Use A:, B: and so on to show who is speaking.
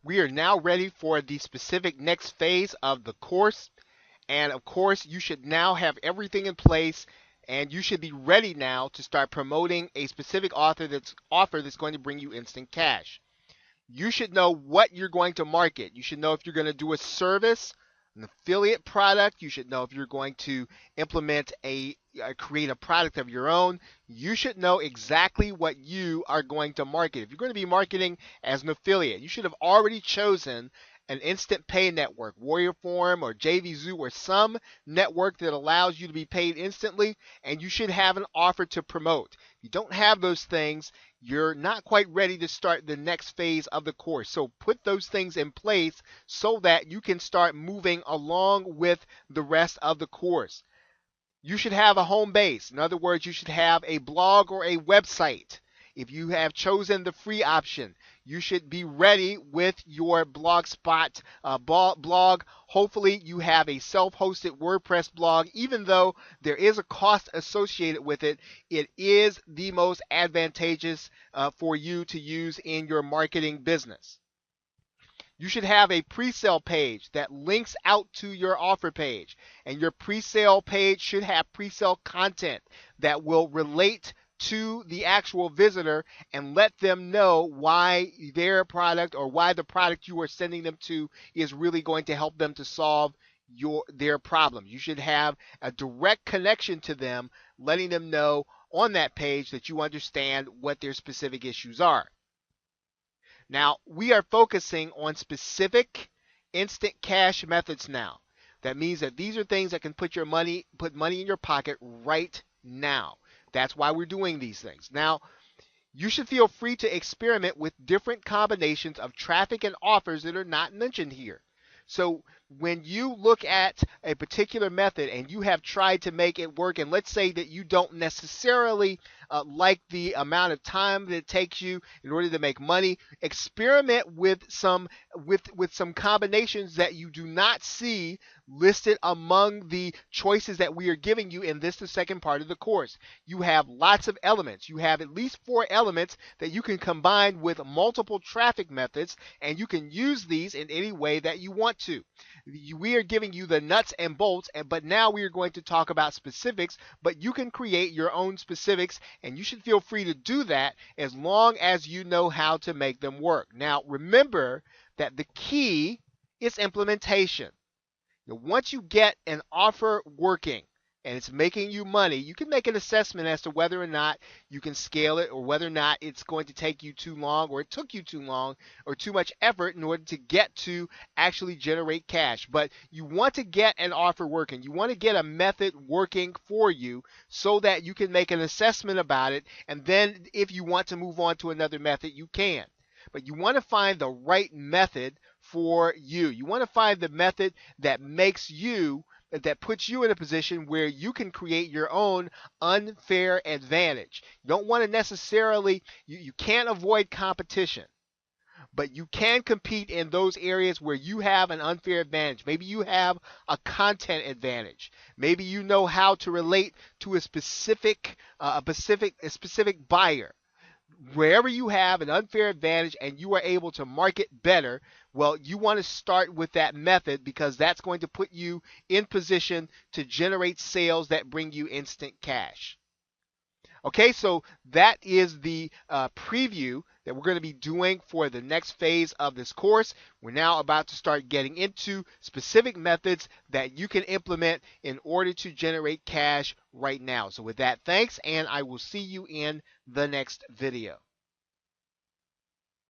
A: We are now ready for the specific next phase of the course. And of course, you should now have everything in place and you should be ready now to start promoting a specific offer that's going to bring you instant cash. You should know what you're going to market. You should know if you're going to do a service, an affiliate product. You should know if you're going to implement create a product of your own. You should know exactly what you are going to market. If you're going to be marketing as an affiliate, you should have already chosen an instant pay network, Warrior Forum or JVZoo or some network that allows you to be paid instantly, and you should have an offer to promote. If you don't have those things, you're not quite ready to start the next phase of the course. So put those things in place so that you can start moving along with the rest of the course. You should have a home base. In other words, you should have a blog or a website. If you have chosen the free option, you should be ready with your Blogspot blog. Hopefully, you have a self hosted WordPress blog. Even though there is a cost associated with it, it is the most advantageous for you to use in your marketing business. You should have a pre-sale page that links out to your offer page. And your pre-sale page should have pre-sale content that will relate to the actual visitor and let them know why their product or why the product you are sending them to is really going to help them to solve their problem. You should have a direct connection to them, letting them know on that page that you understand what their specific issues are. Now, we are focusing on specific instant cash methods now. That means that these are things that can put money in your pocket right now. That's why we're doing these things. Now, you should feel free to experiment with different combinations of traffic and offers that are not mentioned here. So when you look at a particular method and you have tried to make it work, and let's say that you don't necessarily like the amount of time that it takes you in order to make money, experiment with some combinations that you do not see listed among the choices that we are giving you in the second part of the course. You have lots of elements. You have at least 4 elements that you can combine with multiple traffic methods, and you can use these in any way that you want to. We are giving you the nuts and bolts, but now we are going to talk about specifics, but you can create your own specifics, and you should feel free to do that as long as you know how to make them work. Now, remember that the key is implementation. Once you get an offer working and it's making you money, you can make an assessment as to whether or not you can scale it or whether or not it's going to take you too long or it took you too long or too much effort in order to get to actually generate cash. But you want to get an offer working. You want to get a method working for you so that you can make an assessment about it. And then if you want to move on to another method, you can. But you want to find the right method for you. You want to find the method that puts you in a position where you can create your own unfair advantage. You don't want to necessarily, you can't avoid competition, but you can compete in those areas where you have an unfair advantage. Maybe you have a content advantage. Maybe you know how to relate to a specific buyer. Wherever you have an unfair advantage and you are able to market better, well, you want to start with that method because that's going to put you in position to generate sales that bring you instant cash. Okay, so that is the preview that we're going to be doing for the next phase of this course. We're now about to start getting into specific methods that you can implement in order to generate cash right now. So with that, thanks, and I will see you in the next video.